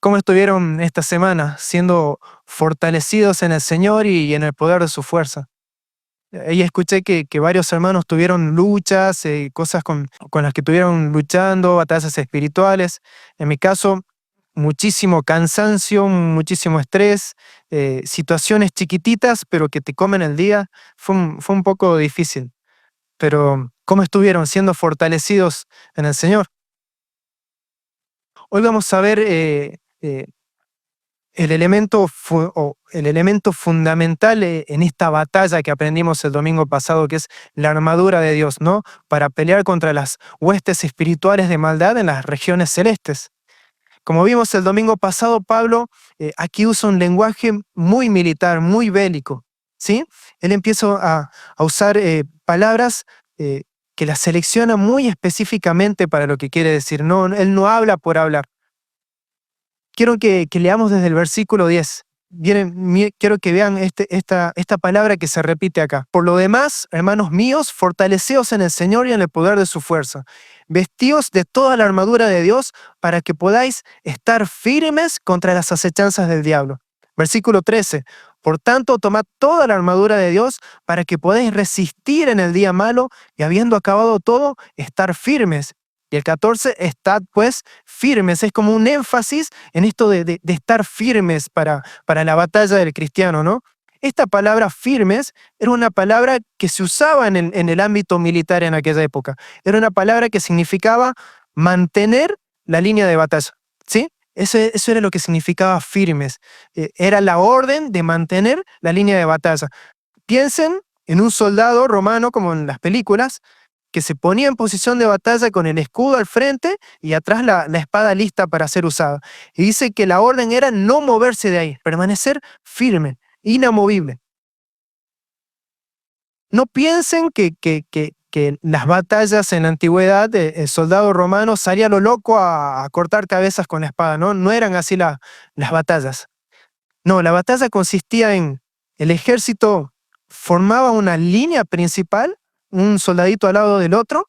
¿Cómo estuvieron esta semana siendo fortalecidos en el Señor y en el poder de su fuerza? Ahí escuché que varios hermanos tuvieron luchas, cosas con las que estuvieron luchando, batallas espirituales. En mi caso, muchísimo cansancio, muchísimo estrés, situaciones chiquititas, pero que te comen el día. Fue un poco difícil. Pero, ¿cómo estuvieron siendo fortalecidos en el Señor? Hoy vamos a ver el elemento fundamental en esta batalla que aprendimos el domingo pasado, que es la armadura de Dios, ¿no? Para pelear contra las huestes espirituales de maldad en las regiones celestes. Como vimos el domingo pasado, Pablo aquí usa un lenguaje muy militar, muy bélico, ¿sí? Él empieza a usar palabras que las selecciona muy específicamente para lo que quiere decir. No, él no habla por hablar. Quiero que leamos desde el versículo 10. Quiero que vean esta palabra que se repite acá. Por lo demás, hermanos míos, fortaleceos en el Señor y en el poder de su fuerza. Vestíos de toda la armadura de Dios para que podáis estar firmes contra las acechanzas del diablo. Versículo 13. Por tanto, tomad toda la armadura de Dios para que podáis resistir en el día malo y habiendo acabado todo, estar firmes. Y el 14, estad pues firmes. Es como un énfasis en esto de estar firmes para la batalla del cristiano, ¿no? Esta palabra firmes era una palabra que se usaba en el ámbito militar en aquella época. Era una palabra que significaba mantener la línea de batalla, ¿sí? Eso era lo que significaba firmes. Era la orden de mantener la línea de batalla. Piensen en un soldado romano, como en las películas, que se ponía en posición de batalla con el escudo al frente y atrás la espada lista para ser usada. Y dice que la orden era no moverse de ahí, permanecer firme, inamovible. No piensen que las batallas en la antigüedad, el soldado romano salía a lo loco a cortar cabezas con la espada, ¿no? No eran así las batallas. No, la batalla consistía en el ejército formaba una línea principal, un soldadito al lado del otro,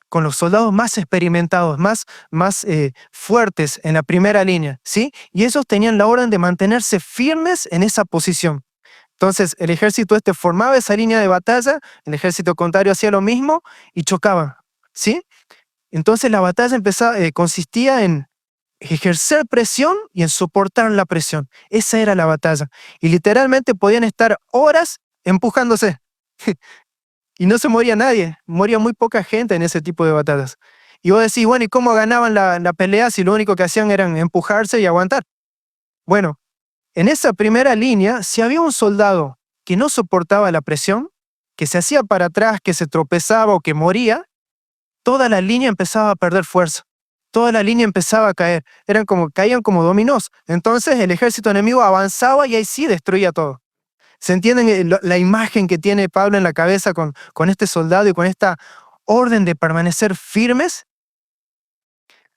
con los soldados más experimentados, más fuertes en la primera línea, ¿sí? Y ellos tenían la orden de mantenerse firmes en esa posición. Entonces, el ejército este formaba esa línea de batalla, el ejército contrario hacía lo mismo y chocaban, ¿sí? Entonces, la batalla consistía en ejercer presión y en soportar la presión. Esa era la batalla. Y literalmente podían estar horas empujándose. Y no se moría nadie, moría muy poca gente en ese tipo de batallas. Y vos decís, bueno, ¿y cómo ganaban la pelea si lo único que hacían era empujarse y aguantar? Bueno, en esa primera línea, si había un soldado que no soportaba la presión, que se hacía para atrás, que se tropezaba o que moría, toda la línea empezaba a perder fuerza. Toda la línea empezaba a caer. Caían como dominós. Entonces el ejército enemigo avanzaba y ahí sí destruía todo. ¿Se entienden la imagen que tiene Pablo en la cabeza con este soldado y con esta orden de permanecer firmes?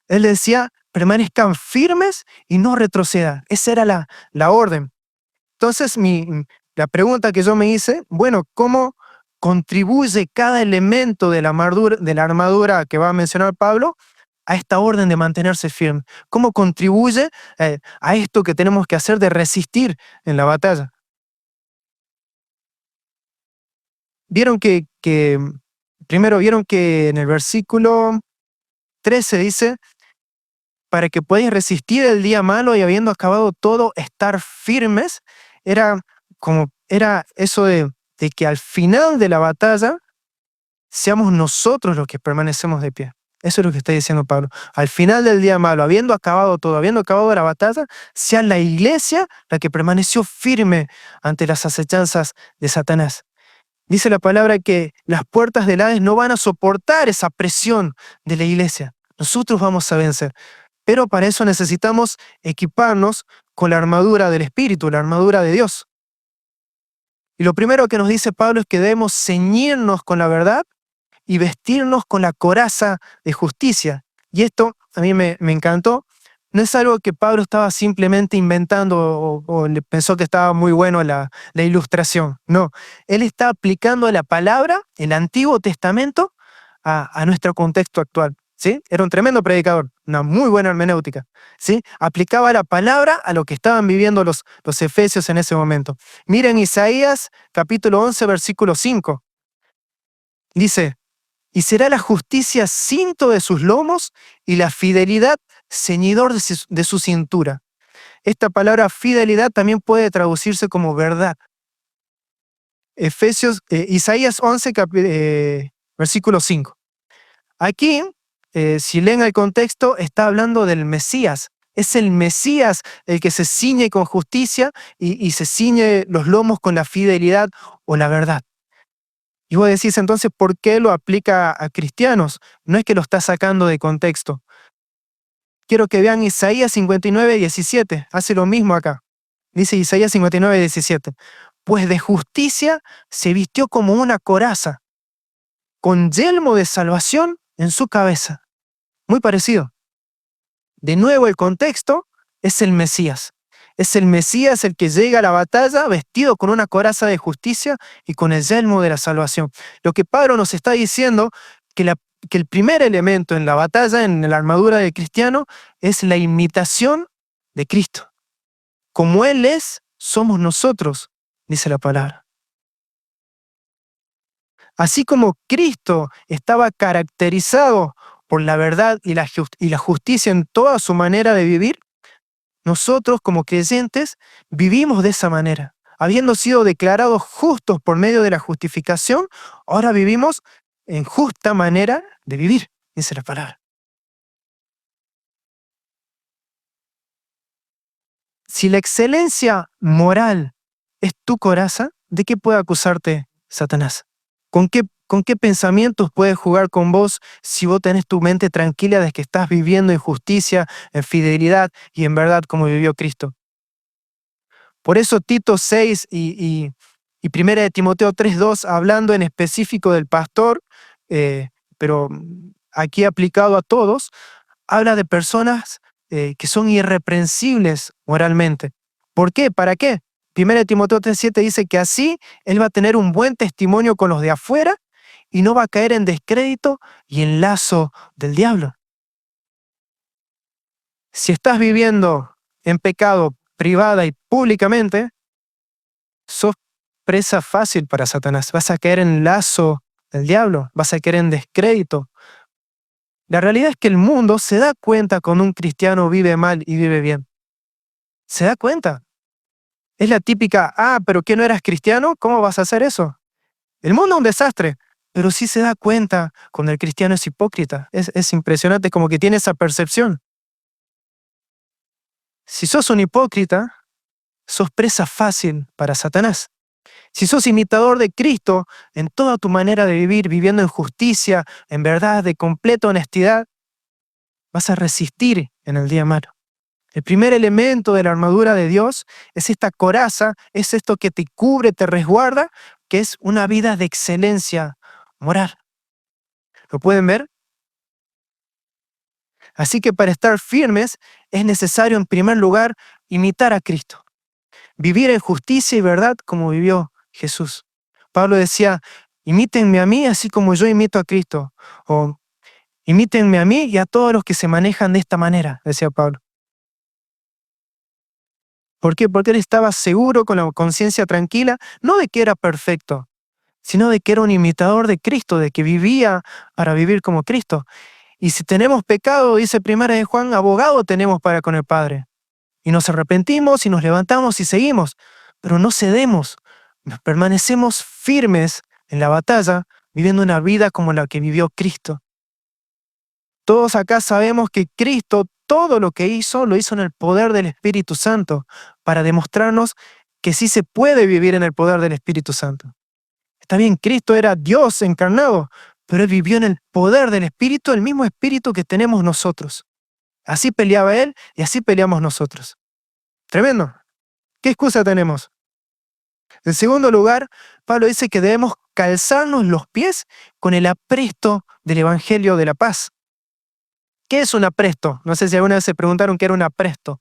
Él decía, permanezcan firmes y no retrocedan. Esa era la orden. Entonces, la pregunta que yo me hice, bueno, ¿cómo contribuye cada elemento de la armadura que va a mencionar Pablo a esta orden de mantenerse firme? ¿Cómo contribuye a esto que tenemos que hacer de resistir en la batalla? Primero vieron que en el versículo 13 dice, para que podáis resistir el día malo y habiendo acabado todo, estar firmes. Era eso de que al final de la batalla seamos nosotros los que permanecemos de pie. Eso es lo que está diciendo Pablo. Al final del día malo, habiendo acabado todo, habiendo acabado la batalla, sea la iglesia la que permaneció firme ante las acechanzas de Satanás. Dice la palabra que las puertas del Hades no van a soportar esa presión de la iglesia. Nosotros vamos a vencer. Pero para eso necesitamos equiparnos con la armadura del Espíritu, la armadura de Dios. Y lo primero que nos dice Pablo es que debemos ceñirnos con la verdad y vestirnos con la coraza de justicia. Y esto a mí me encantó. No es algo que Pablo estaba simplemente inventando o le pensó que estaba muy bueno la ilustración. No, él está aplicando la palabra, el Antiguo Testamento, a nuestro contexto actual. ¿Sí? Era un tremendo predicador. una muy buena hermenéutica, ¿sí? Aplicaba la palabra a lo que estaban viviendo los efesios en ese momento. Miren Isaías capítulo 11, versículo 5. Dice, y será la justicia cinto de sus lomos y la fidelidad ceñidor de su cintura. Esta palabra fidelidad también puede traducirse como verdad. Isaías 11, versículo 5. Aquí, si leen el contexto, está hablando del Mesías. Es el Mesías el que se ciñe con justicia y se ciñe los lomos con la fidelidad o la verdad. Y vos decís entonces, ¿por qué lo aplica a cristianos? No es que lo está sacando de contexto. Quiero que vean Isaías 59, 17. Hace lo mismo acá. Dice Isaías 59, 17. Pues de justicia se vistió como una coraza, con yelmo de salvación en su cabeza. Muy parecido. De nuevo el contexto es el Mesías. Es el Mesías el que llega a la batalla vestido con una coraza de justicia y con el yelmo de la salvación. Lo que Pablo nos está diciendo que el primer elemento en la batalla, en la armadura del cristiano, es la imitación de Cristo. Como Él es, somos nosotros, dice la palabra. Así como Cristo estaba caracterizado por la verdad y la justicia en toda su manera de vivir, nosotros como creyentes vivimos de esa manera. Habiendo sido declarados justos por medio de la justificación, ahora vivimos en justa manera de vivir, dice la palabra. Si la excelencia moral es tu coraza, ¿de qué puede acusarte Satanás? ¿Con qué pensamientos puede jugar con vos si vos tenés tu mente tranquila de que estás viviendo en justicia, en fidelidad y en verdad como vivió Cristo? Por eso Tito 6 y 1 de Timoteo 3:2, hablando en específico del pastor, pero aquí aplicado a todos, habla de personas que son irreprensibles moralmente. ¿Por qué? ¿Para qué? 1 de Timoteo 3:7 dice que así él va a tener un buen testimonio con los de afuera y no va a caer en descrédito y en lazo del diablo. Si estás viviendo en pecado privada y públicamente, sos presa fácil para Satanás. Vas a caer en lazo del diablo, vas a caer en descrédito. La realidad es que el mundo se da cuenta cuando un cristiano vive mal y vive bien. Se da cuenta. Es la típica, pero ¿qué no eras cristiano? ¿Cómo vas a hacer eso? El mundo es un desastre, pero sí se da cuenta cuando el cristiano es hipócrita. Es impresionante como que tiene esa percepción. Si sos un hipócrita, sos presa fácil para Satanás. Si sos imitador de Cristo en toda tu manera de vivir, viviendo en justicia, en verdad, de completa honestidad, vas a resistir en el día malo. El primer elemento de la armadura de Dios es esta coraza, es esto que te cubre, te resguarda, que es una vida de excelencia moral. ¿Lo pueden ver? Así que para estar firmes es necesario en primer lugar imitar a Cristo. Vivir en justicia y verdad como vivió Jesús. Pablo decía, imítenme a mí así como yo imito a Cristo. O imítenme a mí y a todos los que se manejan de esta manera, decía Pablo. ¿Por qué? Porque él estaba seguro, con la conciencia tranquila, no de que era perfecto, sino de que era un imitador de Cristo, de que vivía para vivir como Cristo. Y si tenemos pecado, dice 1 de Juan, abogado tenemos para con el Padre. Y nos arrepentimos y nos levantamos y seguimos, pero no cedemos, permanecemos firmes en la batalla, viviendo una vida como la que vivió Cristo. Todos acá sabemos que Cristo, todo lo que hizo, lo hizo en el poder del Espíritu Santo, para demostrarnos que sí se puede vivir en el poder del Espíritu Santo. Está bien, Cristo era Dios encarnado, pero Él vivió en el poder del Espíritu, el mismo Espíritu que tenemos nosotros. Así peleaba Él y así peleamos nosotros. Tremendo. ¿Qué excusa tenemos? En segundo lugar, Pablo dice que debemos calzarnos los pies con el apresto del Evangelio de la paz. ¿Qué es un apresto? No sé si alguna vez se preguntaron qué era un apresto.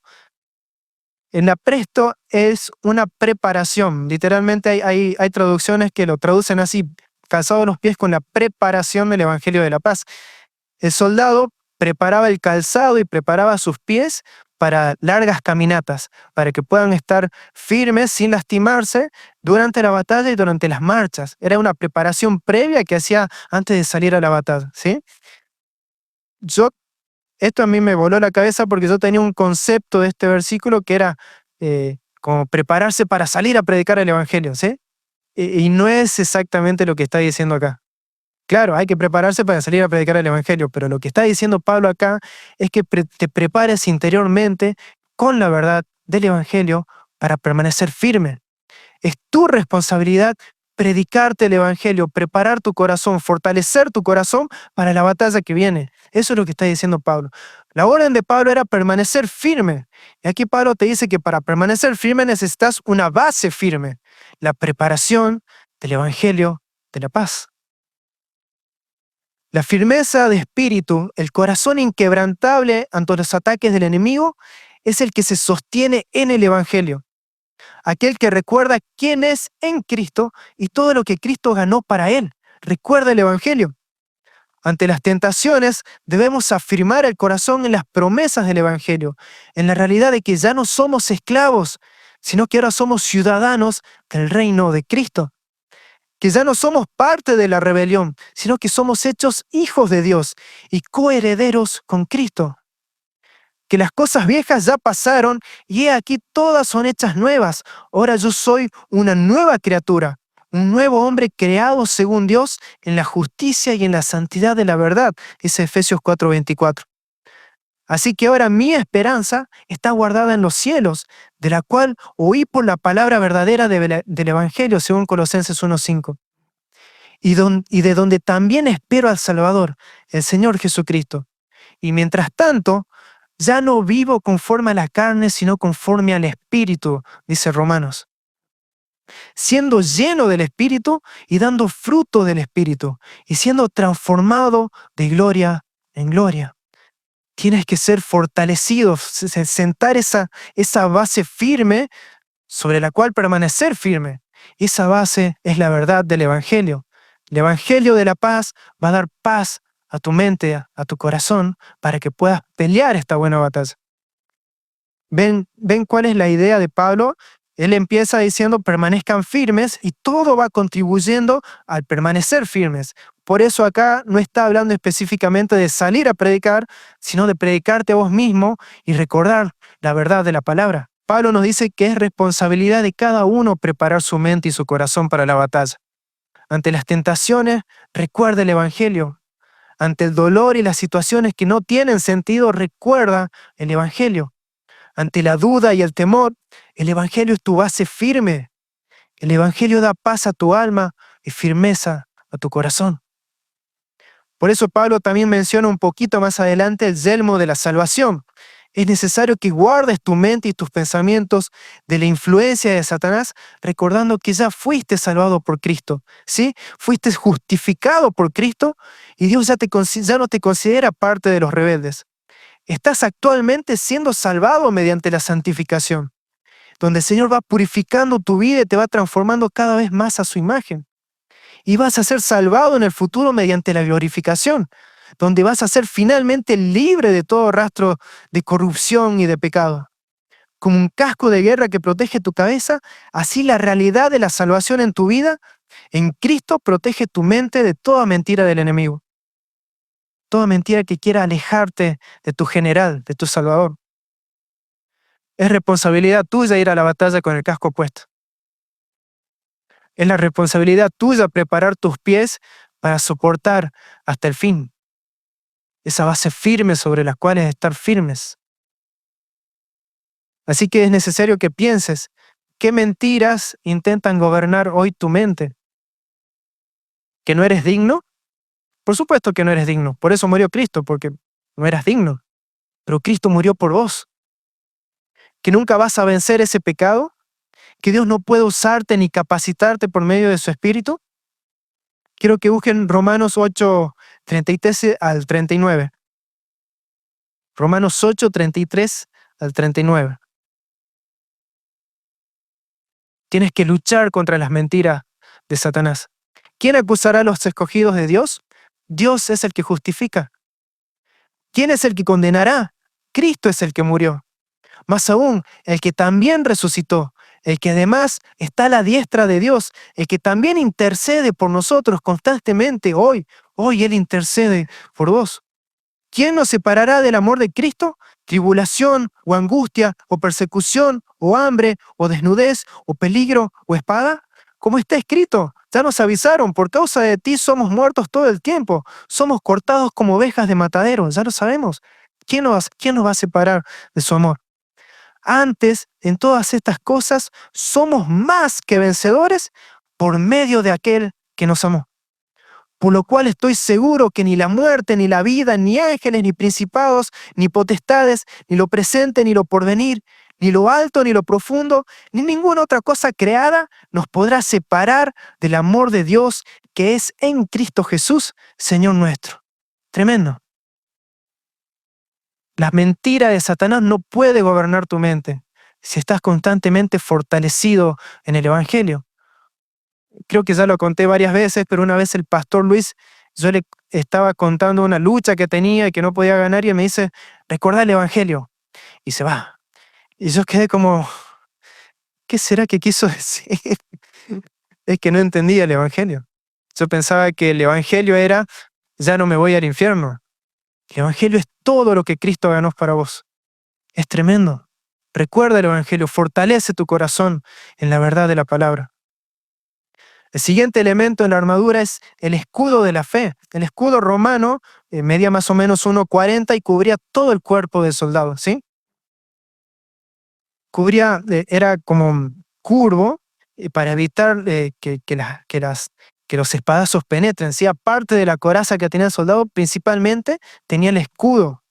El apresto es una preparación. Literalmente hay traducciones que lo traducen así, calzado los pies con la preparación del Evangelio de la paz. El soldado preparaba el calzado y preparaba sus pies para largas caminatas, para que puedan estar firmes sin lastimarse durante la batalla y durante las marchas. Era una preparación previa que hacía antes de salir a la batalla, ¿sí? Yo, esto a mí me voló la cabeza porque yo tenía un concepto de este versículo que era como prepararse para salir a predicar el evangelio, ¿sí? Y no es exactamente lo que está diciendo acá. Claro, hay que prepararse para salir a predicar el evangelio, pero lo que está diciendo Pablo acá es que te prepares interiormente con la verdad del evangelio para permanecer firme. Es tu responsabilidad predicarte el evangelio, preparar tu corazón, fortalecer tu corazón para la batalla que viene. Eso es lo que está diciendo Pablo. La orden de Pablo era permanecer firme. Y aquí Pablo te dice que para permanecer firme necesitas una base firme, la preparación del evangelio de la paz. La firmeza de espíritu, el corazón inquebrantable ante los ataques del enemigo, es el que se sostiene en el evangelio. Aquel que recuerda quién es en Cristo y todo lo que Cristo ganó para él. Recuerda el evangelio. Ante las tentaciones debemos afirmar el corazón en las promesas del evangelio, en la realidad de que ya no somos esclavos, sino que ahora somos ciudadanos del reino de Cristo. Que ya no somos parte de la rebelión, sino que somos hechos hijos de Dios y coherederos con Cristo. Que las cosas viejas ya pasaron y he aquí todas son hechas nuevas. Ahora yo soy una nueva criatura, un nuevo hombre creado según Dios en la justicia y en la santidad de la verdad, dice Efesios 4:24. Así que ahora mi esperanza está guardada en los cielos, de la cual oí por la palabra verdadera del Evangelio, según Colosenses 1:5. Y de donde también espero al Salvador, el Señor Jesucristo. Y mientras tanto, ya no vivo conforme a la carne, sino conforme al Espíritu, dice Romanos. Siendo lleno del Espíritu y dando fruto del Espíritu, y siendo transformado de gloria en gloria. Tienes que ser fortalecido, sentar esa base firme sobre la cual permanecer firme. Esa base es la verdad del Evangelio. El Evangelio de la paz va a dar paz a tu mente, a tu corazón, para que puedas pelear esta buena batalla. ¿Ven cuál es la idea de Pablo? Él empieza diciendo permanezcan firmes y todo va contribuyendo al permanecer firmes. Por eso acá no está hablando específicamente de salir a predicar, sino de predicarte a vos mismo y recordar la verdad de la palabra. Pablo nos dice que es responsabilidad de cada uno preparar su mente y su corazón para la batalla. Ante las tentaciones, recuerda el Evangelio. Ante el dolor y las situaciones que no tienen sentido, recuerda el Evangelio. Ante la duda y el temor, el Evangelio es tu base firme. El Evangelio da paz a tu alma y firmeza a tu corazón. Por eso Pablo también menciona un poquito más adelante el yelmo de la salvación. Es necesario que guardes tu mente y tus pensamientos de la influencia de Satanás, recordando que ya fuiste salvado por Cristo, ¿sí? Fuiste justificado por Cristo y Dios ya no te considera parte de los rebeldes. Estás actualmente siendo salvado mediante la santificación, donde el Señor va purificando tu vida y te va transformando cada vez más a su imagen. Y vas a ser salvado en el futuro mediante la glorificación, donde vas a ser finalmente libre de todo rastro de corrupción y de pecado. Como un casco de guerra que protege tu cabeza, así la realidad de la salvación en tu vida, en Cristo, protege tu mente de toda mentira del enemigo. Toda mentira que quiera alejarte de tu general, de tu Salvador. Es responsabilidad tuya ir a la batalla con el casco puesto. Es la responsabilidad tuya preparar tus pies para soportar hasta el fin. Esa base firme sobre las cuales estar firmes. Así que es necesario que pienses qué mentiras intentan gobernar hoy tu mente. ¿Que no eres digno? Por supuesto que no eres digno. Por eso murió Cristo, porque no eras digno. Pero Cristo murió por vos. ¿Que nunca vas a vencer ese pecado? ¿Que Dios no puede usarte ni capacitarte por medio de su Espíritu? Quiero que busquen Romanos 8, 33 al 39. Romanos 8, 33 al 39. Tienes que luchar contra las mentiras de Satanás. ¿Quién acusará a los escogidos de Dios? Dios es el que justifica. ¿Quién es el que condenará? Cristo es el que murió. Más aún, el que también resucitó, el que además está a la diestra de Dios, el que también intercede por nosotros constantemente hoy Él intercede por vos. ¿Quién nos separará del amor de Cristo? ¿Tribulación o angustia o persecución o hambre o desnudez o peligro o espada? Como está escrito, ya nos avisaron, por causa de ti somos muertos todo el tiempo, somos cortados como ovejas de matadero, ya lo sabemos. ¿Quién nos va a separar de su amor? Antes, en todas estas cosas, somos más que vencedores por medio de aquel que nos amó. Por lo cual estoy seguro que ni la muerte, ni la vida, ni ángeles, ni principados, ni potestades, ni lo presente, ni lo porvenir, ni lo alto, ni lo profundo, ni ninguna otra cosa creada nos podrá separar del amor de Dios que es en Cristo Jesús, Señor nuestro. Tremendo. La mentira de Satanás no puede gobernar tu mente si estás constantemente fortalecido en el Evangelio. Creo que ya lo conté varias veces, pero una vez el pastor Luis, yo le estaba contando una lucha que tenía y que no podía ganar y él me dice, recordá el Evangelio. Y se va. Y yo quedé como, ¿qué será que quiso decir? Es que no entendía el Evangelio. Yo pensaba que el Evangelio era, ya no me voy al infierno. El Evangelio es todo lo que Cristo ganó para vos. Es tremendo. Recuerda el Evangelio, fortalece tu corazón en la verdad de la palabra. El siguiente elemento en la armadura es el escudo de la fe. El escudo romano medía más o menos 1,40 y cubría todo el cuerpo del soldado, ¿sí? Cubría, era como curvo para evitar que los espadazos penetren, ¿sí? Aparte de la coraza que tenía el soldado, principalmente tenía el escudo.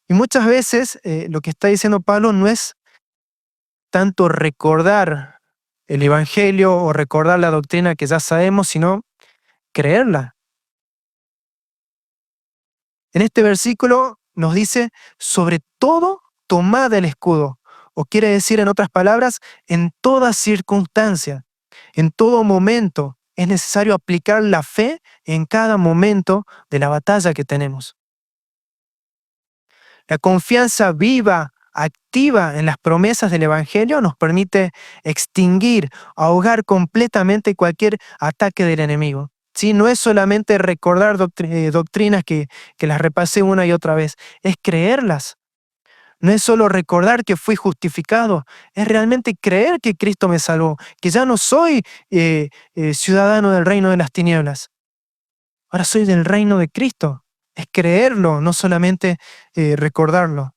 Y muchas veces lo que está diciendo Pablo no es tanto recordar el Evangelio o recordar la doctrina que ya sabemos, sino creerla. En este versículo nos dice, sobre todo, tomad el escudo. O quiere decir, en otras palabras, en toda circunstancia, en todo momento, es necesario aplicar la fe en cada momento de la batalla que tenemos. La confianza viva, activa en las promesas del Evangelio nos permite extinguir, ahogar completamente cualquier ataque del enemigo. ¿Sí? No es solamente recordar doctrinas que las repasé una y otra vez, es creerlas. No es solo recordar que fui justificado, es realmente creer que Cristo me salvó, que ya no soy ciudadano del reino de las tinieblas. Ahora soy del reino de Cristo. Es creerlo, no solamente recordarlo.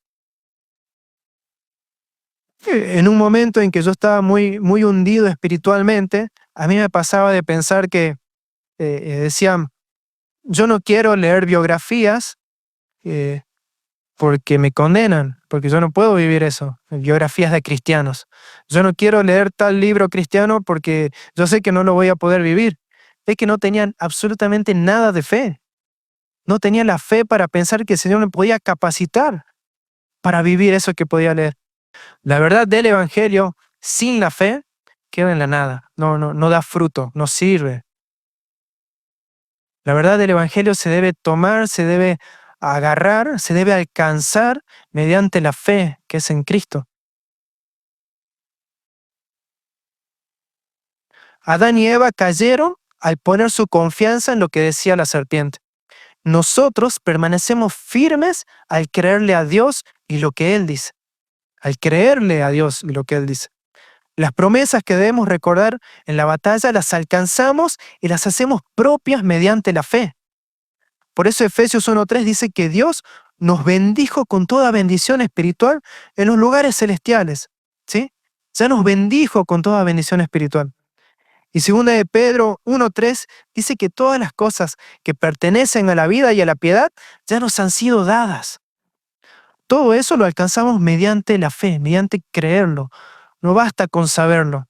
En un momento en que yo estaba muy, muy hundido espiritualmente, a mí me pasaba de pensar que decían, yo no quiero leer biografías eh, porque me condenan, porque yo no puedo vivir eso, biografías de cristianos. Yo no quiero leer tal libro cristiano porque yo sé que no lo voy a poder vivir. Es que no tenían absolutamente nada de fe. No tenía la fe para pensar que el Señor me podía capacitar para vivir eso que podía leer. La verdad del Evangelio sin la fe queda en la nada, no da fruto, no sirve. La verdad del Evangelio se debe tomar, se debe agarrar, se debe alcanzar mediante la fe que es en Cristo. Adán y Eva cayeron al poner su confianza en lo que decía la serpiente. Nosotros permanecemos firmes al creerle a Dios y lo que Él dice. Al creerle a Dios y lo que Él dice. Las promesas que debemos recordar en la batalla las alcanzamos y las hacemos propias mediante la fe. Por eso Efesios 1:3 dice que Dios nos bendijo con toda bendición espiritual en los lugares celestiales. ¿Sí? Ya nos bendijo con toda bendición espiritual. Y 2 de Pedro 1:3 dice que todas las cosas que pertenecen a la vida y a la piedad ya nos han sido dadas. Todo eso lo alcanzamos mediante la fe, mediante creerlo. No basta con saberlo.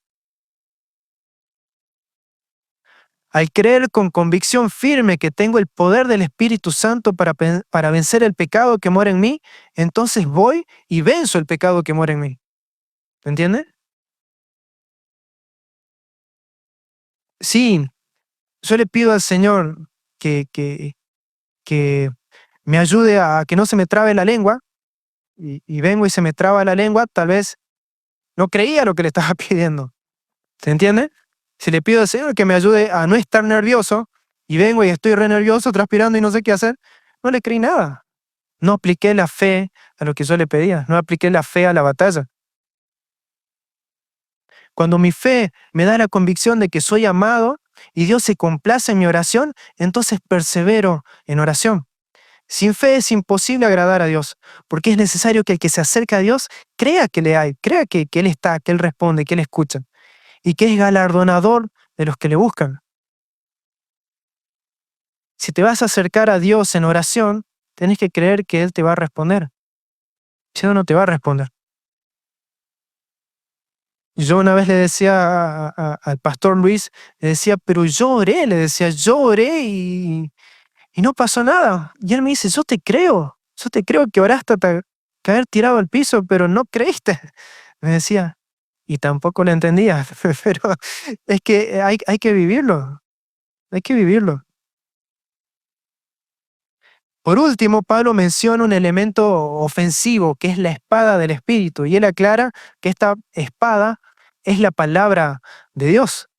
Al creer con convicción firme que tengo el poder del Espíritu Santo para vencer el pecado que mora en mí, entonces voy y venzo el pecado que mora en mí. ¿Me entiende? Sí, yo le pido al Señor que me ayude a que no se me trabe la lengua, y vengo y se me traba la lengua, tal vez no creía lo que le estaba pidiendo. ¿Se entiende? Si le pido al Señor que me ayude a no estar nervioso, y vengo y estoy re nervioso, transpirando y no sé qué hacer, no le creí nada. No apliqué la fe a lo que yo le pedía, no apliqué la fe a la batalla. Cuando mi fe me da la convicción de que soy amado y Dios se complace en mi oración, entonces persevero en oración. Sin fe es imposible agradar a Dios, porque es necesario que el que se acerca a Dios crea que le hay, crea que Él está, que Él responde, que Él escucha, y que es galardonador de los que le buscan. Si te vas a acercar a Dios en oración, tenés que creer que Él te va a responder. Si no, no te va a responder. Yo una vez le decía al pastor Luis, le decía, pero yo oré, le decía, yo oré y no pasó nada. Y él me dice, yo te creo que oraste hasta caer tirado al piso, pero no creíste. Me decía, y tampoco lo entendía, pero es que hay que vivirlo, hay que vivirlo. Por último, Pablo menciona un elemento ofensivo, que es la espada del Espíritu, y él aclara que esta espada es la palabra de Dios.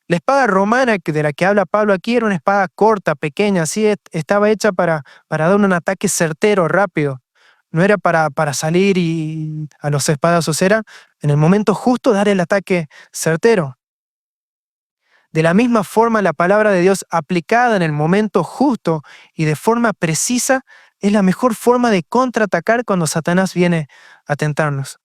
La espada romana de la que habla Pablo aquí era una espada corta, pequeña, así estaba hecha para dar un ataque certero, rápido. No era para salir y a los espadazos, era en el momento justo dar el ataque certero. De la misma forma, la palabra de Dios aplicada en el momento justo y de forma precisa es la mejor forma de contraatacar cuando Satanás viene a tentarnos.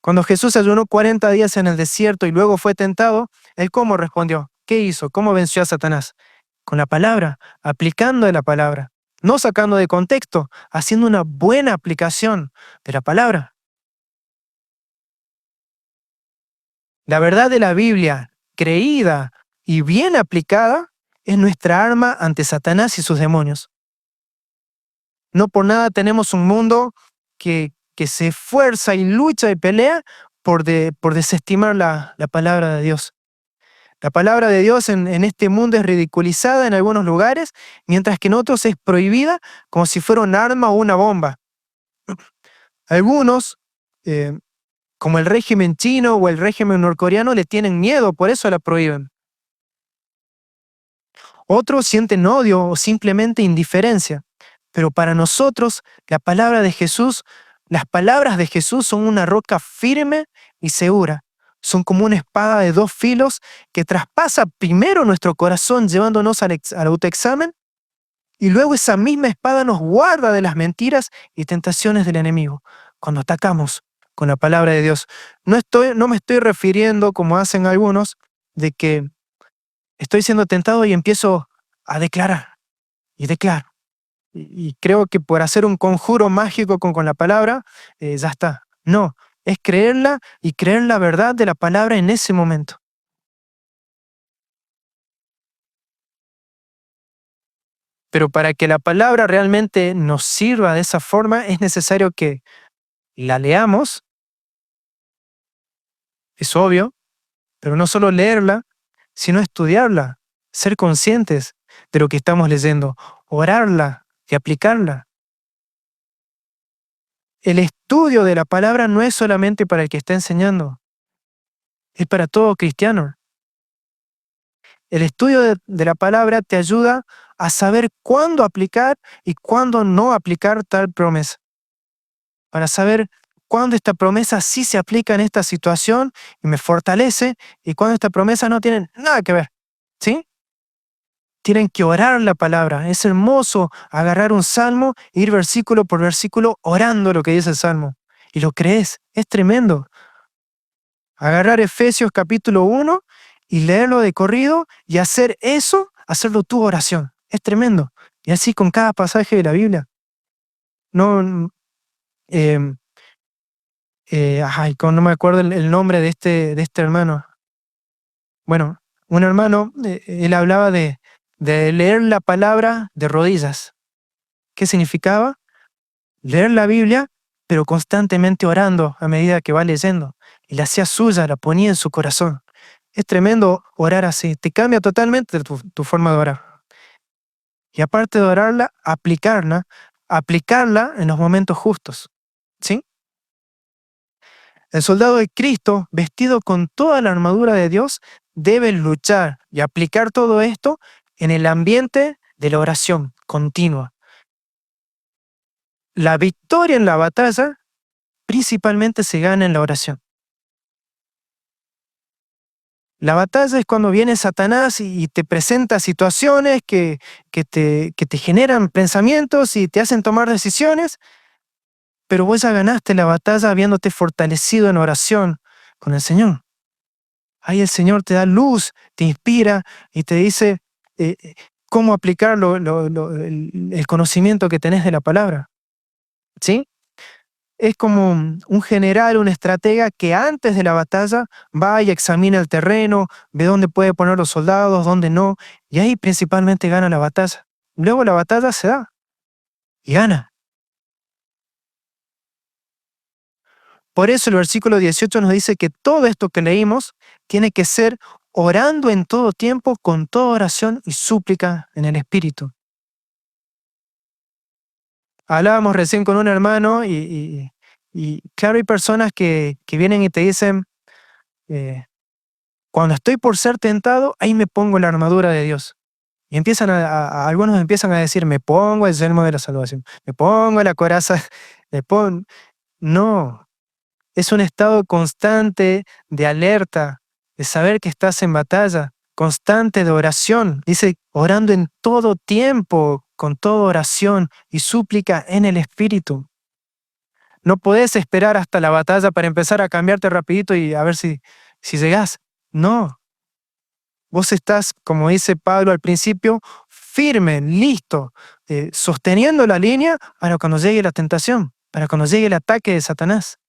Cuando Jesús ayunó 40 días en el desierto y luego fue tentado, ¿él cómo respondió? ¿Qué hizo? ¿Cómo venció a Satanás? Con la palabra, aplicando la palabra, no sacando de contexto, haciendo una buena aplicación de la palabra. La verdad de la Biblia, creída y bien aplicada, es nuestra arma ante Satanás y sus demonios. No por nada tenemos un mundo que se esfuerza y lucha y pelea por desestimar la palabra de Dios. La palabra de Dios en este mundo es ridiculizada en algunos lugares, mientras que en otros es prohibida como si fuera un arma o una bomba. Algunos, eh, como el régimen chino o el régimen norcoreano, le tienen miedo, por eso la prohíben. Otros sienten odio o simplemente indiferencia. Pero para nosotros, la palabra de Jesús, las palabras de Jesús son una roca firme y segura. Son como una espada de dos filos que traspasa primero nuestro corazón llevándonos al autoexamen y luego esa misma espada nos guarda de las mentiras y tentaciones del enemigo cuando atacamos con la palabra de Dios. No me estoy refiriendo, como hacen algunos, de que estoy siendo tentado y empiezo a declarar y declaro. Y creo que por hacer un conjuro mágico con la palabra, ya está. No, es creerla y creer la verdad de la palabra en ese momento. Pero para que la palabra realmente nos sirva de esa forma, es necesario que la leamos, es obvio, pero no solo leerla, sino estudiarla, ser conscientes de lo que estamos leyendo, orarla y aplicarla. El estudio de la palabra no es solamente para el que está enseñando, es para todo cristiano. El estudio de la palabra te ayuda a saber cuándo aplicar y cuándo no aplicar tal promesa. Para saber cuándo esta promesa sí se aplica en esta situación y me fortalece y cuándo esta promesa no tiene nada que ver. ¿Sí? Tienen que orar la palabra. Es hermoso agarrar un salmo e ir versículo por versículo orando lo que dice el salmo. Y lo crees. Es tremendo. Agarrar Efesios capítulo 1 y leerlo de corrido y hacer eso, hacerlo tu oración. Es tremendo. Y así con cada pasaje de la Biblia. No, eh, no me acuerdo el nombre de este hermano. Bueno, un hermano, él hablaba de leer la palabra de rodillas. ¿Qué significaba? Leer la Biblia, pero constantemente orando a medida que va leyendo. Y la hacía suya, la ponía en su corazón. Es tremendo orar así. Te cambia totalmente tu forma de orar. Y aparte de orarla, aplicarla en los momentos justos. ¿Sí? El soldado de Cristo, vestido con toda la armadura de Dios, debe luchar y aplicar todo esto en el ambiente de la oración continua. La victoria en la batalla principalmente se gana en la oración. La batalla es cuando viene Satanás y te presenta situaciones que te generan pensamientos y te hacen tomar decisiones, pero vos ya ganaste la batalla habiéndote fortalecido en oración con el Señor. Ahí el Señor te da luz, te inspira y te dice eh, eh, cómo aplicar el conocimiento que tenés de la palabra. ¿Sí? Es como un general, un estratega que antes de la batalla va y examina el terreno, ve dónde puede poner los soldados, dónde no, y ahí principalmente gana la batalla. Luego la batalla se da y gana. Por eso el versículo 18 nos dice que todo esto que leímos tiene que ser orando en todo tiempo con toda oración y súplica en el Espíritu. Hablábamos recién con un hermano y claro, hay personas que vienen y te dicen, eh, cuando estoy por ser tentado, ahí me pongo la armadura de Dios. Y algunos empiezan a decir, me pongo el yelmo de la salvación, me pongo la coraza, me pongo... No, es un estado constante de alerta, de saber que estás en batalla, constante de oración. Dice, orando en todo tiempo, con toda oración y súplica en el Espíritu. No podés esperar hasta la batalla para empezar a cambiarte rapidito y a ver si llegás. No, vos estás, como dice Pablo al principio, firme, listo, sosteniendo la línea para cuando llegue la tentación, para cuando llegue el ataque de Satanás.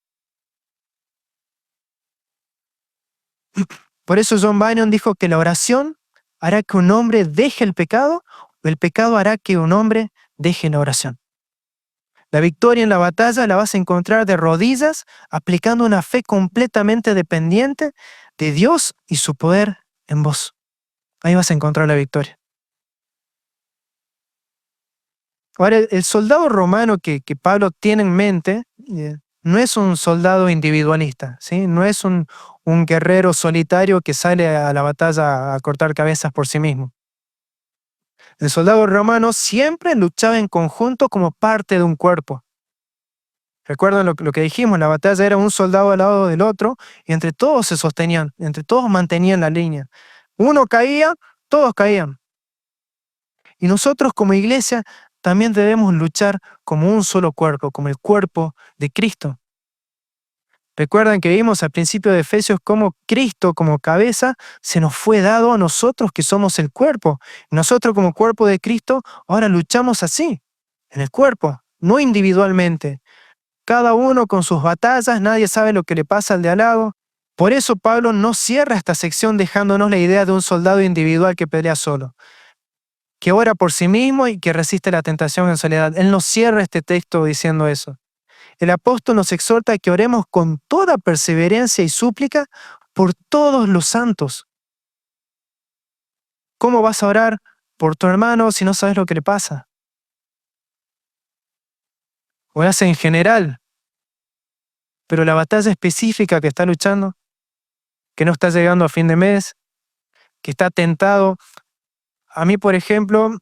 Por eso John Bunyan dijo que la oración hará que un hombre deje o el pecado hará que un hombre deje la oración. La victoria en la batalla la vas a encontrar de rodillas, aplicando una fe completamente dependiente de Dios y su poder en vos. Ahí vas a encontrar la victoria. Ahora, el soldado romano que Pablo tiene en mente no es un soldado individualista, ¿sí? No es un guerrero solitario que sale a la batalla a cortar cabezas por sí mismo. El soldado romano siempre luchaba en conjunto como parte de un cuerpo. Recuerdan lo que dijimos, la batalla era un soldado al lado del otro y entre todos se sostenían, entre todos mantenían la línea. Uno caía, todos caían. Y nosotros como iglesia también debemos luchar como un solo cuerpo, como el cuerpo de Cristo. Recuerdan que vimos al principio de Efesios cómo Cristo como cabeza se nos fue dado a nosotros que somos el cuerpo. Nosotros como cuerpo de Cristo ahora luchamos así, en el cuerpo, no individualmente. Cada uno con sus batallas, nadie sabe lo que le pasa al de al lado. Por eso Pablo no cierra esta sección dejándonos la idea de un soldado individual que pelea solo, que ora por sí mismo y que resiste la tentación en soledad. Él no cierra este texto diciendo eso. El apóstol nos exhorta a que oremos con toda perseverancia y súplica por todos los santos. ¿Cómo vas a orar por tu hermano si no sabes lo que le pasa? Orás en general, pero la batalla específica que está luchando, que no está llegando a fin de mes, que está tentado. A mí, por ejemplo,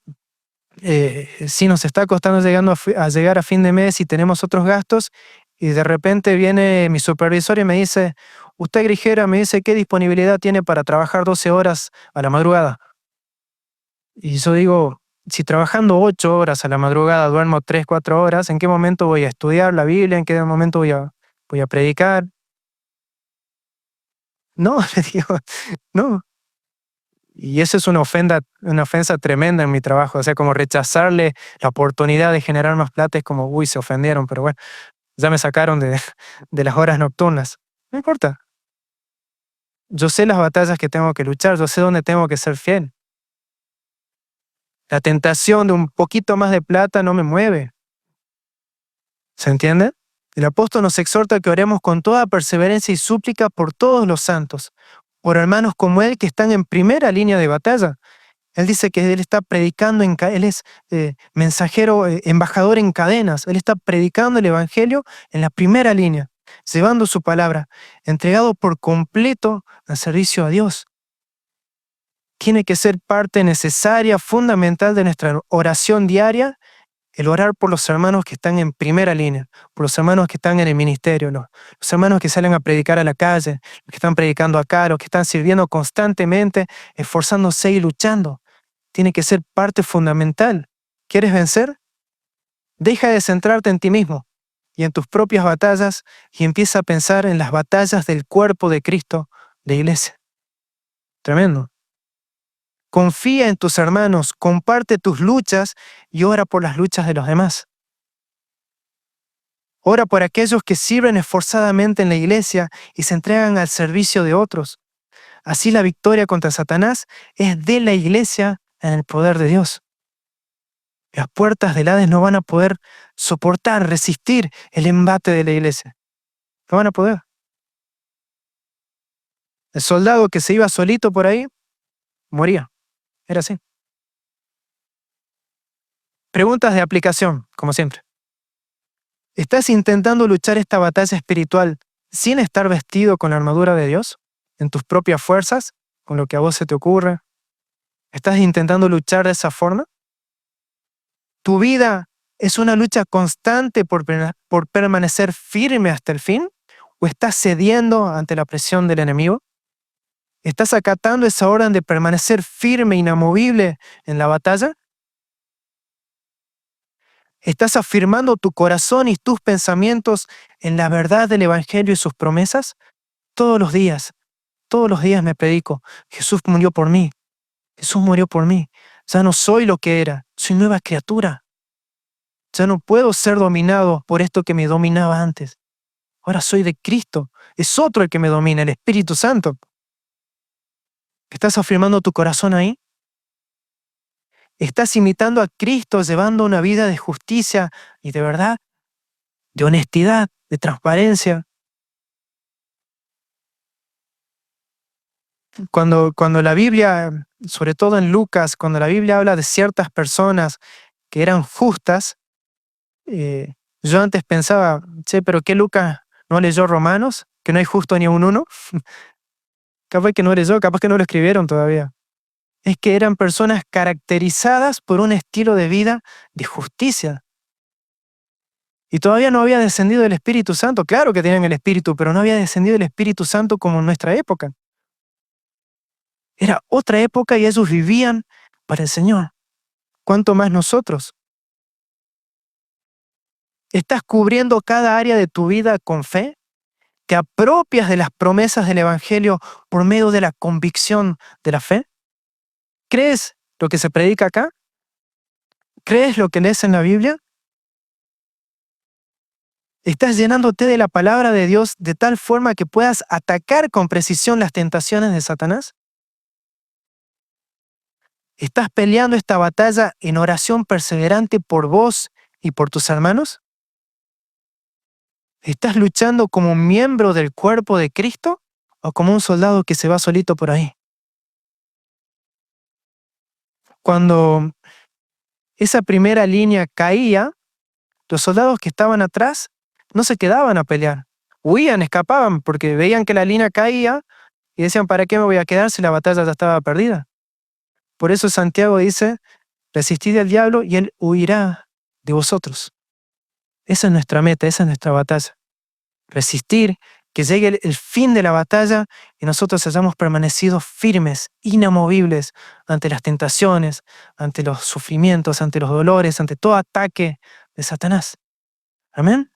si nos está costando a llegar a fin de mes y tenemos otros gastos, y de repente viene mi supervisor y me dice, usted Grijera, me dice qué disponibilidad tiene para trabajar 12 horas a la madrugada. Y yo digo, si trabajando 8 horas a la madrugada duermo 3, 4 horas, ¿en qué momento voy a estudiar la Biblia? ¿En qué momento voy a predicar? No, le digo, no. Y eso es una ofensa tremenda en mi trabajo. O sea, como rechazarle la oportunidad de generar más plata es como, uy, se ofendieron, pero bueno, ya me sacaron de las horas nocturnas. No importa. Yo sé las batallas que tengo que luchar, yo sé dónde tengo que ser fiel. La tentación de un poquito más de plata no me mueve. ¿Se entiende? El apóstol nos exhorta a que oremos con toda perseverancia y súplica por todos los santos, por hermanos como él que están en primera línea de batalla. Él dice que Él está predicando, Él es mensajero, embajador en cadenas. Él está predicando el Evangelio en la primera línea, llevando su palabra, entregado por completo al servicio a Dios. Tiene que ser parte necesaria, fundamental de nuestra oración diaria, el orar por los hermanos que están en primera línea, por los hermanos que están en el ministerio, los hermanos que salen a predicar a la calle, los que están predicando acá, los que están sirviendo constantemente, esforzándose y luchando. Tiene que ser parte fundamental. ¿Quieres vencer? Deja de centrarte en ti mismo y en tus propias batallas y empieza a pensar en las batallas del cuerpo de Cristo, de iglesia. Tremendo. Confía en tus hermanos, comparte tus luchas y ora por las luchas de los demás. Ora por aquellos que sirven esforzadamente en la iglesia y se entregan al servicio de otros. Así la victoria contra Satanás es de la iglesia en el poder de Dios. Las puertas del Hades no van a poder soportar, resistir el embate de la iglesia. No van a poder. El soldado que se iba solito por ahí, moría. Era así. Preguntas de aplicación, como siempre. ¿Estás intentando luchar esta batalla espiritual sin estar vestido con la armadura de Dios? ¿En tus propias fuerzas? ¿Con lo que a vos se te ocurre? ¿Estás intentando luchar de esa forma? ¿Tu vida es una lucha constante por permanecer firme hasta el fin? ¿O estás cediendo ante la presión del enemigo? ¿Estás acatando esa orden de permanecer firme, inamovible en la batalla? ¿Estás afirmando tu corazón y tus pensamientos en la verdad del Evangelio y sus promesas? Todos los días me predico, Jesús murió por mí, Jesús murió por mí. Ya no soy lo que era, soy nueva criatura. Ya no puedo ser dominado por esto que me dominaba antes. Ahora soy de Cristo, es otro el que me domina, el Espíritu Santo. ¿Estás afirmando tu corazón ahí? ¿Estás imitando a Cristo llevando una vida de justicia y de verdad, de honestidad, de transparencia? Cuando la Biblia, sobre todo en Lucas, cuando la Biblia habla de ciertas personas que eran justas, yo antes pensaba, che, pero ¿qué Lucas no leyó Romanos? ¿Que no hay justo ni un uno? Capaz que no leyó, capaz que no lo escribieron todavía. Es que eran personas caracterizadas por un estilo de vida de justicia. Y todavía no había descendido el Espíritu Santo. Claro que tenían el Espíritu, pero no había descendido el Espíritu Santo como en nuestra época. Era otra época y ellos vivían para el Señor. ¿Cuánto más nosotros? ¿Estás cubriendo cada área de tu vida con fe? ¿Te apropias de las promesas del Evangelio por medio de la convicción de la fe? ¿Crees lo que se predica acá? ¿Crees lo que lees en la Biblia? ¿Estás llenándote de la palabra de Dios de tal forma que puedas atacar con precisión las tentaciones de Satanás? ¿Estás peleando esta batalla en oración perseverante por vos y por tus hermanos? ¿Estás luchando como un miembro del cuerpo de Cristo o como un soldado que se va solito por ahí? Cuando esa primera línea caía, los soldados que estaban atrás no se quedaban a pelear. Huían, escapaban, porque veían que la línea caía y decían, ¿para qué me voy a quedar si la batalla ya estaba perdida? Por eso Santiago dice, resistid al diablo y él huirá de vosotros. Esa es nuestra meta, esa es nuestra batalla. Resistir, que llegue el fin de la batalla y nosotros hayamos permanecido firmes, inamovibles ante las tentaciones, ante los sufrimientos, ante los dolores, ante todo ataque de Satanás. Amén.